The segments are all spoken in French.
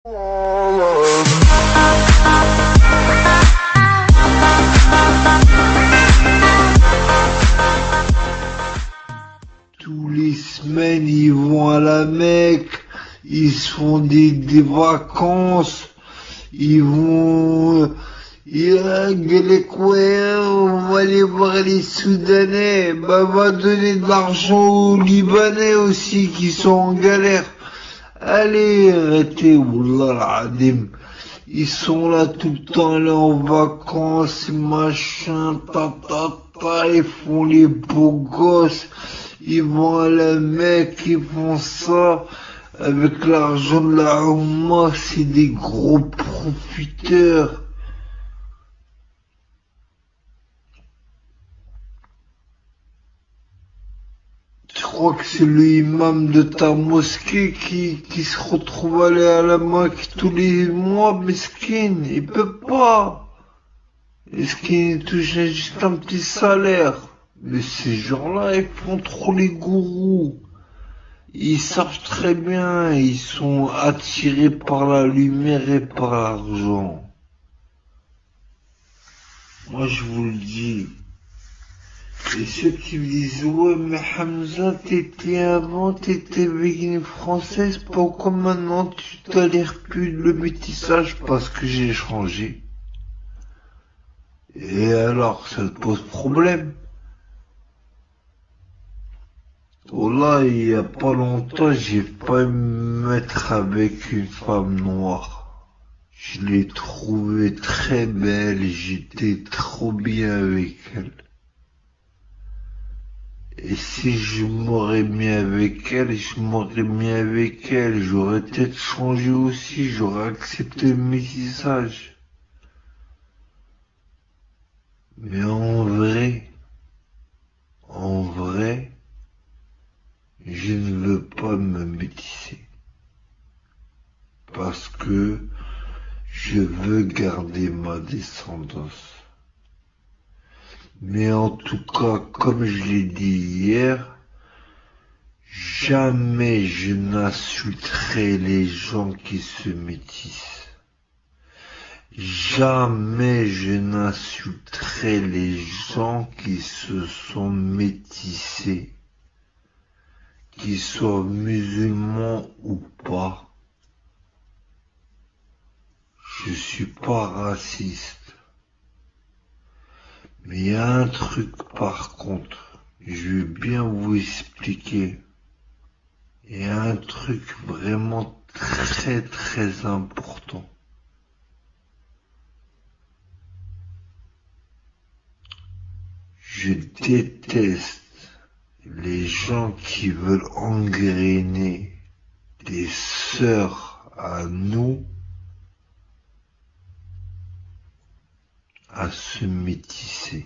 Tous les semaines, ils vont à la Mecque, ils se font des vacances, ils vont, les coins, on va aller voir les Soudanais, bah, va donner de l'argent aux Libanais aussi qui sont en galère. Allez, arrêtez, Wallah l'Adim. Ils sont là tout le temps, là en vacances, machin, ils font les beaux gosses, ils vont à la Mecque, ils font ça, avec l'argent de la Oumma, c'est des gros profiteurs. Je crois que c'est le imam de ta mosquée qui se retrouve à aller à la Mecque tous les mois, mesquin, il peut pas. Est-ce qu'il touche juste un petit salaire? Mais ces gens-là, ils font trop les gourous. Ils savent très bien, ils sont attirés par la lumière et par l'argent. Moi, je vous le dis. Et ceux qui me disent, ouais, mais Hamza, t'étais avec une française, pourquoi maintenant tu tolères plus le métissage? Parce que j'ai changé. Et alors, ça te pose problème? Oh là, il y a pas longtemps, j'ai pas me mettre avec une femme noire. Je l'ai trouvée très belle, j'étais trop bien avec elle. Et si je m'aurais mis avec elle, j'aurais peut-être changé aussi, j'aurais accepté le métissage. Mais en vrai, je ne veux pas me métisser. Parce que je veux garder ma descendance. Mais en tout cas, comme je l'ai dit hier, jamais je n'insulterai les gens qui se métissent. Jamais je n'insulterai les gens qui se sont métissés, qu'ils soient musulmans ou pas. Je suis pas raciste. Mais il y a un truc par contre, je vais bien vous expliquer. Il y a un truc vraiment très très important. Je déteste les gens qui veulent engrainer des sœurs à nous à se métisser.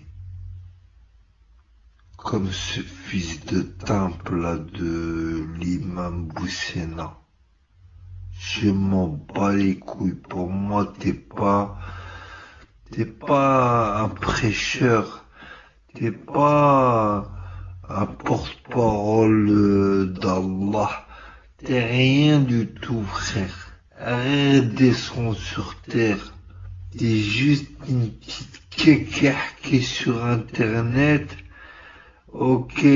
Comme ce fils de temple là de l'imam Boussena. Je m'en bats les couilles. Pour moi, t'es pas un prêcheur. T'es pas un porte-parole d'Allah. T'es rien du tout, frère. Arrête de descendre sur terre. T'es juste une petite kékère qui est sur internet. Ok,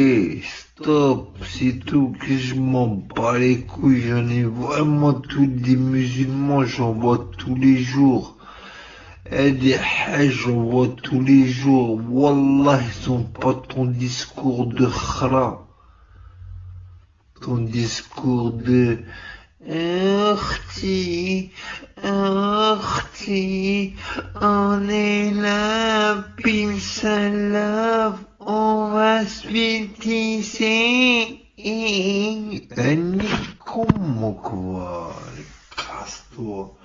stop, c'est tout, que je m'en bats les couilles, j'en ai vraiment tous des musulmans, j'en vois tous les jours. Et des hajj, j'en vois tous les jours. Wallah, ils ont pas ton discours de khra. Ton discours de Orti, on est là, pile salave, on va se métisser. Comment quoi? Casse-toi.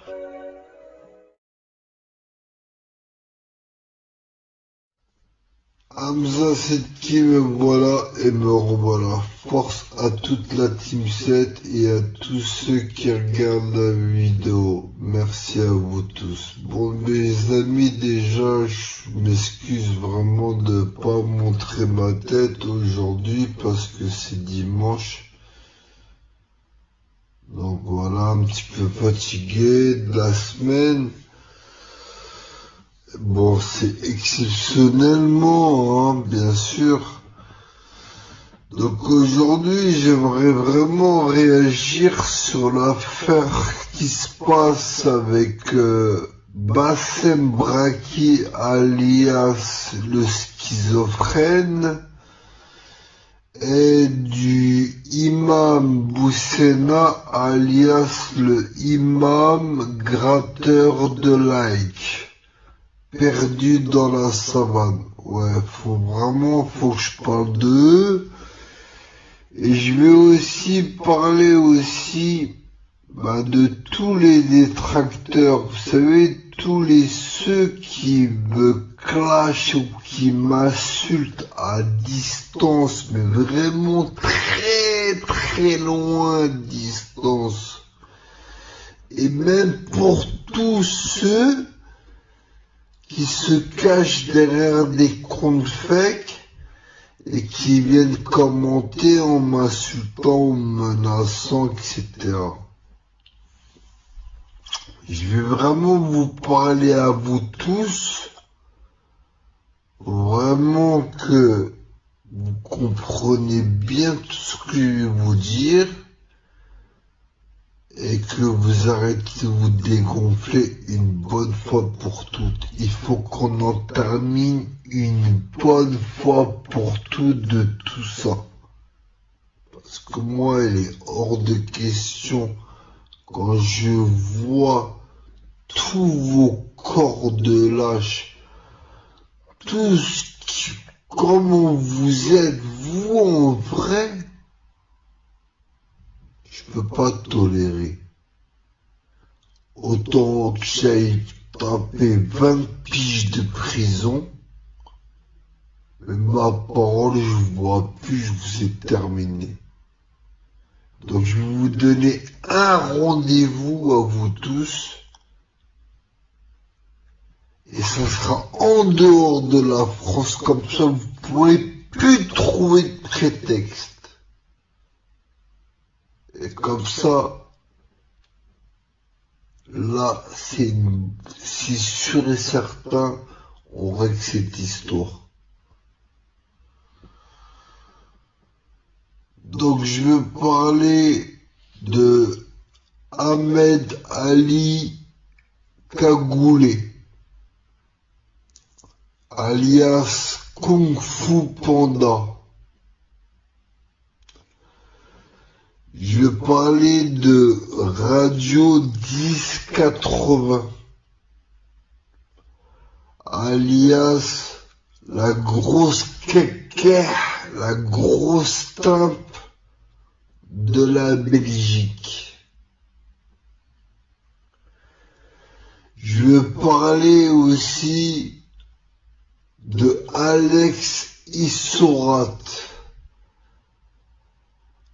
Hamza 7 me voilà et me revoilà. Force à toute la Team 7 et à tous ceux qui regardent la vidéo. Merci à vous tous. Bon mes amis, déjà je m'excuse vraiment de pas montrer ma tête aujourd'hui parce que c'est dimanche. Donc voilà, un petit peu fatigué de la semaine. Bon, c'est exceptionnellement, hein, bien sûr. Donc aujourd'hui, j'aimerais vraiment réagir sur l'affaire qui se passe avec Bassem Braki alias le schizophrène et du imam Boussena alias le imam gratteur de likes, perdu dans la savane. Ouais, faut que je parle d'eux. Et je vais aussi parler de tous les détracteurs, vous savez, ceux qui me clashent ou qui m'insultent à distance, mais vraiment très très loin de distance. Et même pour tous ceux qui se cachent derrière des comptes fake et qui viennent commenter en m'insultant ou menaçant, etc. Je vais vraiment vous parler à vous tous, vraiment que vous compreniez bien tout ce que je vais vous dire et que vous arrêtez de vous dégonfler une bonne fois pour toutes. Il faut qu'on en termine une bonne fois pour toutes de tout ça. Parce que moi, il est hors de question quand je vois tous vos corps de lâches, comment vous êtes, vous en vrai, je peux pas tolérer. Autant que j'aille taper 20 piges de prison, mais ma parole, je vous vois plus, je vous ai terminé. Donc je vais vous donner un rendez-vous à vous tous, et ça sera en dehors de la France, comme ça vous pourrez plus trouver de prétexte. Et comme ça, là, c'est sûr et certain, on règle cette histoire. Donc je veux parler de Ahmed Ali Cagoulé, alias Kung Fu Panda. Je vais parler de Radio 1080, alias la grosse caca, la grosse timpe de la Belgique. Je vais parler aussi de Alex Issorat,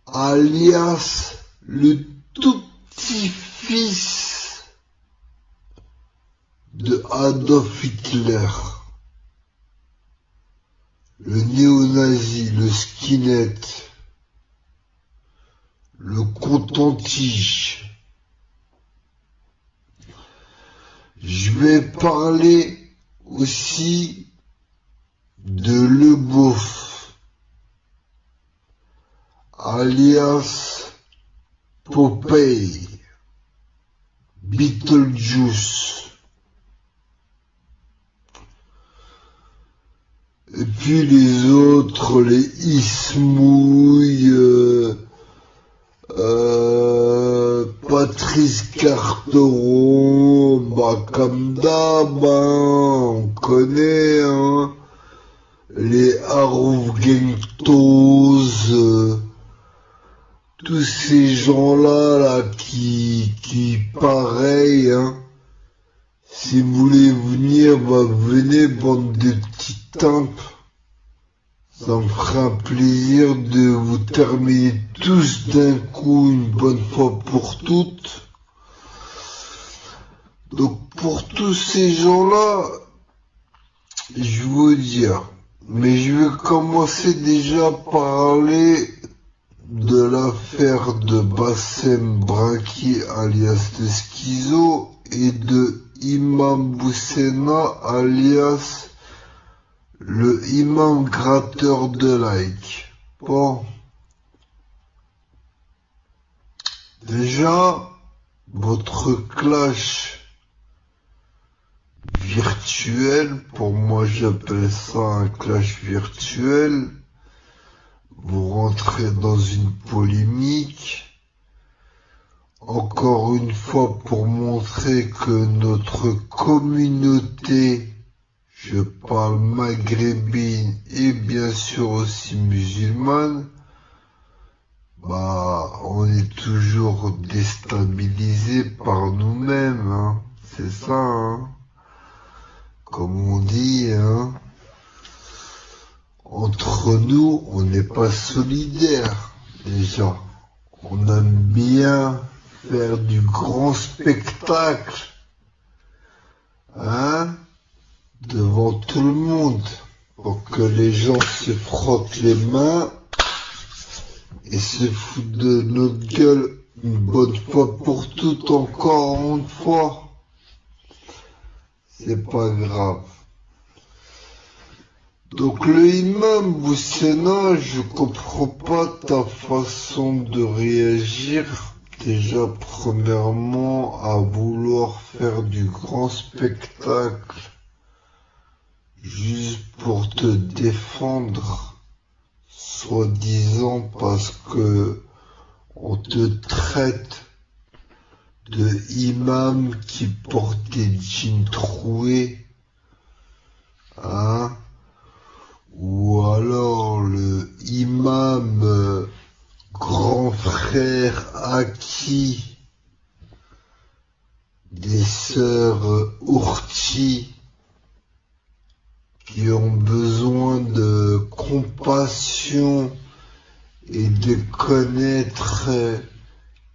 alias le tout petit-fils de Adolf Hitler, le néo-nazi, le skinhead, le coton-tige. Je vais parler aussi de Le Beauf, alias Popeye, Beetlejuice. Et puis les autres, les Ismouille, Patrice Carteron, comme d'hab, on connaît, hein, les Harouf Genktos, tous ces gens-là, qui pareil, hein, si vous voulez venir, venez, bande de petites timpes. Ça me fera un plaisir de vous terminer tous d'un coup une bonne fois pour toutes. Donc pour tous ces gens-là, je veux dire, mais je vais commencer déjà par parler de l'affaire de Bassem Braki alias le Schizo et de Imam Boussena alias le imam gratteur de like. Bon. Déjà, votre clash virtuel, pour moi j'appelle ça un clash virtuel, vous rentrez dans une polémique, encore une fois pour montrer que notre communauté, je parle maghrébine et bien sûr aussi musulmane, on est toujours déstabilisé par nous-mêmes, hein. C'est ça, hein. Comme on dit, hein. Entre nous, on n'est pas solidaires, déjà. On aime bien faire du grand spectacle, hein, devant tout le monde, pour que les gens se frottent les mains et se foutent de notre gueule une bonne fois pour toutes, encore une fois. C'est pas grave. Donc le imam Boussena, je comprends pas ta façon de réagir. Déjà, premièrement, à vouloir faire du grand spectacle juste pour te défendre, soi-disant parce que on te traite de imam qui porte des jeans troués, hein, ou alors le imam grand frère acquis des sœurs Ourti qui ont besoin de compassion et de connaître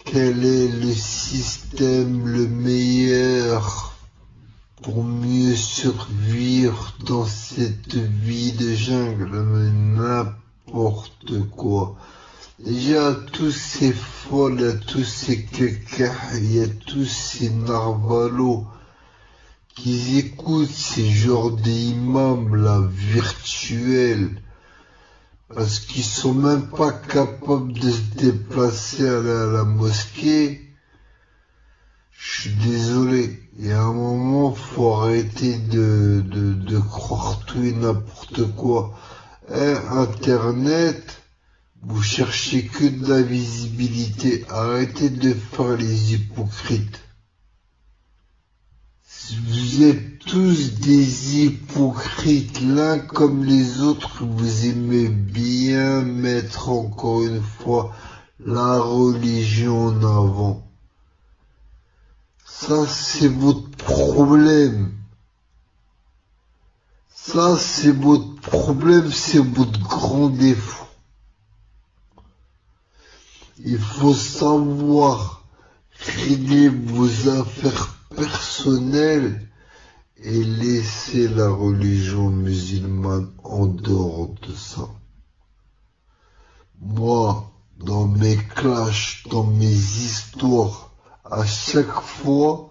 quel est le système le meilleur pour mieux survivre dans cette vie de jungle, mais n'importe quoi. Déjà, tous ces folles, il y a tous ces caca, il y a tous ces narvalos qui écoutent ces genres d'imams là virtuels parce qu'ils sont même pas capables de se déplacer à la mosquée. Je suis désolé. Il y a un moment, faut arrêter de croire tout et n'importe quoi. Internet, vous cherchez que de la visibilité. Arrêtez de faire les hypocrites. Vous êtes tous des hypocrites, l'un comme les autres. Vous aimez bien mettre encore une fois la religion en avant. Ça, c'est votre problème. Ça, c'est votre problème, c'est votre grand défaut. Il faut savoir régler vos affaires personnelles et laisser la religion musulmane en dehors de ça. Moi, dans mes clashs, dans mes histoires, à chaque fois,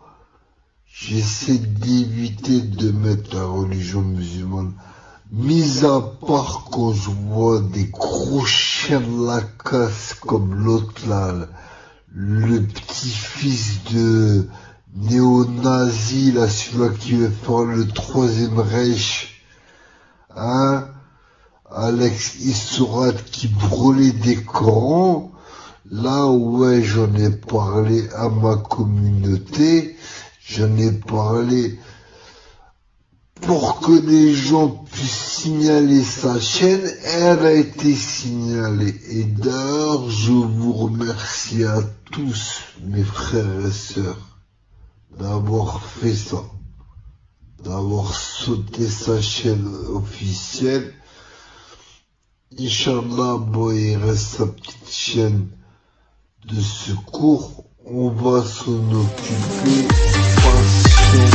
j'essaie d'éviter de mettre la religion musulmane. Mis à part quand je vois des gros chiens de la casse comme l'autre là, le petit-fils de néo-nazi là, celui-là qui veut faire le 3e Reich, hein, Alex Isourat qui brûlait des Corans. Là, ouais, j'en ai parlé à ma communauté, j'en ai parlé pour que les gens puissent signaler sa chaîne, elle a été signalée. Et d'ailleurs, je vous remercie à tous, mes frères et sœurs, d'avoir fait ça, d'avoir sauté sa chaîne officielle. Inch'Allah, il reste sa petite chaîne de secours, on va s'en occuper. Patience.